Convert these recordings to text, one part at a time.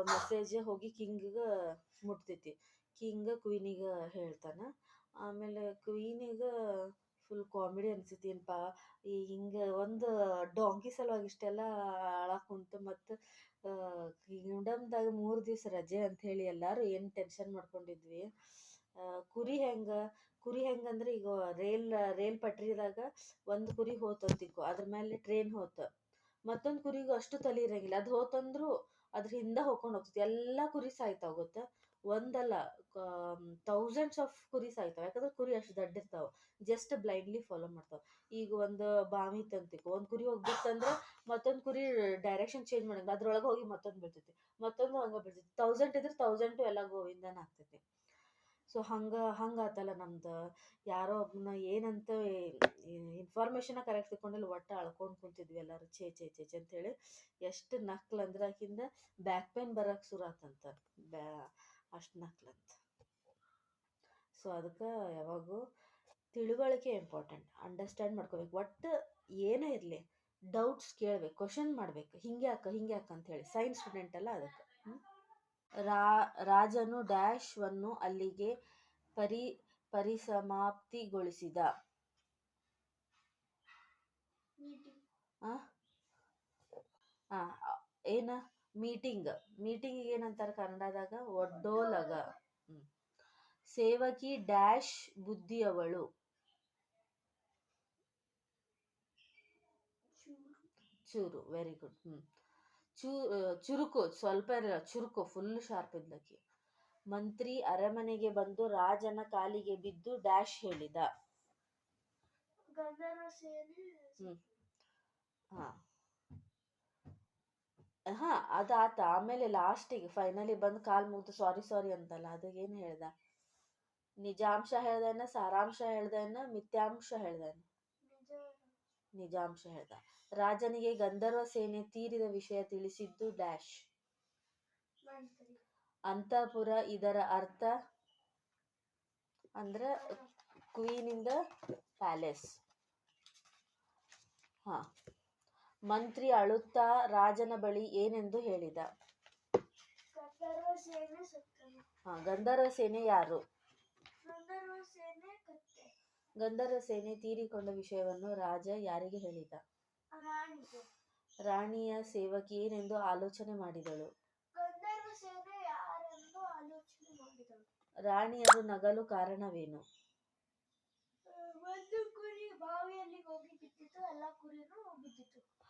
Message ಹೋಗಿ ಕಿಂಗಿಗೆ ಮುಟ್ತೈತಿ. King ಕ್ವೀನಿಗೆ ಹೇಳ್ತಾನ. ಆಮೇಲೆ ಕ್ವೀನಿಗೆ ಫುಲ್ ಕಾಮಿಡಿ ಅನ್ಸೈತಿ. ಏನಪ್ಪ ಈ ಹಿಂಗೆ ಒಂದು ಡಾಂಕಿ ಸಲುವಾಗಿ ಇಷ್ಟೆಲ್ಲ ಅಳಕ್ಕೆ ಕುಂತು, ಮತ್ತು ಕಿಂಗ್ಡಮ್ದಾಗ 3 ದಿವ್ಸ ರಜೆ ಅಂತ ಹೇಳಿ ಎಲ್ಲರೂ ಏನು ಟೆನ್ಷನ್ ಮಾಡ್ಕೊಂಡಿದ್ವಿ. ಕುರಿ ಹೆಂಗಂದ್ರೆ ಈಗ ರೇಲ್ ಪಟ್ರಿದಾಗ ಒಂದು ಕುರಿ ಹೋತಂತಿಕೋ, ಅದ್ರ ಮೇಲೆ ಟ್ರೈನ್ ಹೋತ, ಮತ್ತೊಂದು ಕುರಿಗೂ ಅಷ್ಟು ತಲೆ ಇರಂಗಿಲ್ಲ, ಅದು ಹೋತಂದ್ರು ಅದ್ರ ಹಿಂದೆ ಹೋಗ್ಕೊಂಡು ಹೋಗ್ತೈತಿ. ಎಲ್ಲ ಕುರಿ ಸಾಯ್ತಾವ ಗೊತ್ತಾ, ಒಂದಲ್ಲ ಥೌಸಂಡ್ಸ್ ಆಫ್ ಕುರಿ ಸಾಯ್ತಾವ. ಯಾಕಂದ್ರೆ ಕುರಿ ಅಷ್ಟು ದಡ್ಡಿರ್ತಾವ, ಜಸ್ಟ್ ಬ್ಲೈಂಡ್ಲಿ ಫಾಲೋ ಮಾಡ್ತಾವ. ಈಗ ಒಂದು ಬಾವಿ ತಂತಿಕೋ, ಒಂದು ಕುರಿ ಹೋಗ್ಬಿತ್ತಂದ್ರೆ ಮತ್ತೊಂದು ಕುರಿ ಡೈರೆಕ್ಷನ್ ಚೇಂಜ್ ಮಾಡಂಗಿಲ್ಲ, ಅದ್ರೊಳಗೆ ಹೋಗಿ ಮತ್ತೊಂದು ಬೀಳ್ತೈತಿ, ಮತ್ತೊಂದು ಹಂಗೆ ಬೀಳ್ತೈತಿ. 1000 ಇದ್ರೆ 1000 ಎಲ್ಲ ಗೋವಿಂದನ ಆಗ್ತೈತಿ. ಸೊ ಹಂಗಾತಲ್ಲ ನಮ್ದು. ಯಾರೋ ಒಬ್ಬನ ಏನಂತ ಇನ್ಫಾರ್ಮೇಶನ್ ಕರೆಕ್ಟ್ ತಿಳ್ಕೊಂಡಿಲ್ಲ, ಒಟ್ಟು ಅಳ್ಕೊಂಡು ಕುಂತಿದ್ವಿ ಎಲ್ಲರೂ. ಛೇ ಛೇ ಛೇ ಛೇ ಅಂತೇಳಿ. ಎಷ್ಟು ನಕ್ಲು ಅಂದ್ರೆ ಆಕಿಂದ ಬ್ಯಾಕ್ ಪೇನ್ ಬರೋಕ್ಕೆ ಶುರು ಆತಂತ, ಅಷ್ಟು ನಕ್ಲಂತ. ಸೊ ಅದಕ್ಕೆ ಯಾವಾಗೂ ತಿಳುವಳಿಕೆ ಇಂಪಾರ್ಟೆಂಟ್, ಅಂಡರ್ಸ್ಟ್ಯಾಂಡ್ ಮಾಡ್ಕೋಬೇಕು. ಒಟ್ಟು ಏನೇ ಇರಲಿ ಡೌಟ್ಸ್ ಕೇಳ್ಬೇಕು, ಕ್ವಶನ್ ಮಾಡ್ಬೇಕು, ಹಿಂಗೆ ಯಾಕೆ ಅಂತ ಹೇಳಿ. ಸೈನ್ಸ್ ಸ್ಟೂಡೆಂಟ್ ಅಲ್ಲ ಅದಕ್ಕೆ. ರಾಜನು ಡ್ಯಾಶ್ ವನ್ನು ಅಲ್ಲಿಗೆ ಪರಿಸಮಾಪ್ತಿಗೊಳಿಸಿದ. ಏನ ಮೀಟಿಂಗ್ ಏನಂತಾರ ಕನ್ನಡದಾಗ? ಒಡ್ಡೋಲಗ. ಸೇವಕಿ ಡ್ಯಾಶ್ ಬುದ್ಧಿಯವಳು. ಚೂರು, ವೆರಿ ಗುಡ್. ಚುರುಕು, ಸ್ವಲ್ಪ ಇರಲ್ಲ, ಚುರುಕು, ಫುಲ್ ಶಾರ್ಪ್ ಇದ್ಲಕ್ಕಿ. ಮಂತ್ರಿ ಅರಮನೆಗೆ ಬಂದು ರಾಜನ ಕಾಲಿಗೆ ಬಿದ್ದು ಡ್ಯಾಶ್ ಹೇಳಿದ. ಅದಾತ. ಆಮೇಲೆ ಲಾಸ್ಟಿಗೆ ಫೈನಲಿ ಬಂದು ಕಾಲ್ ಮುಗ್ದು ಸಾರಿ ಅಂತಲ್ಲ, ಅದಕ್ಕೇನು ಹೇಳ್ದ? ನಿಜಾಂಶ ಹೇಳ್ದೇನ, ಸಾರಾಂಶ ಹೇಳ್ದೇನ, ಮಿಥ್ಯಾಂಶ ಹೇಳ್ದೇನ? ನಿಜಾಂಶ ಹೇಳ್ದ. ರಾಜನಿಗೆ ಗಂಧರ್ವ ಸೇನೆ ತೀರಿದ ವಿಷಯ ತಿಳಿಸಿದ್ದು ಡ್ಯಾಶ್. ಅಂತಃಪುರ. ಇದರ ಅರ್ಥ ಅಂದ್ರೆ ಕ್ವೀನ್ ಇನ್ ದ ಪ್ಯಾಲೇಸ್. ಮಂತ್ರಿ ಅಳುತ್ತಾ ರಾಜನ ಬಳಿ ಏನೆಂದು ಹೇಳಿದ? ಗಂಧರ್ವ ಸೇನೆ ಯಾರು? ಗಂಧರ್ವ ಸೇನೆ ತೀರಿಕೊಂಡ ವಿಷಯವನ್ನು ರಾಜ ಯಾರಿಗೆ ಹೇಳಿದ? ರಾಣಿಯ ಸೇವಕಿ ಏನೆಂದು ಆಲೋಚನೆ ಮಾಡಿದಳು? ರಾಣಿಯರು ನಗಲು ಕಾರಣವೇನು?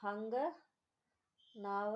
ಹಂಗ ನಾವ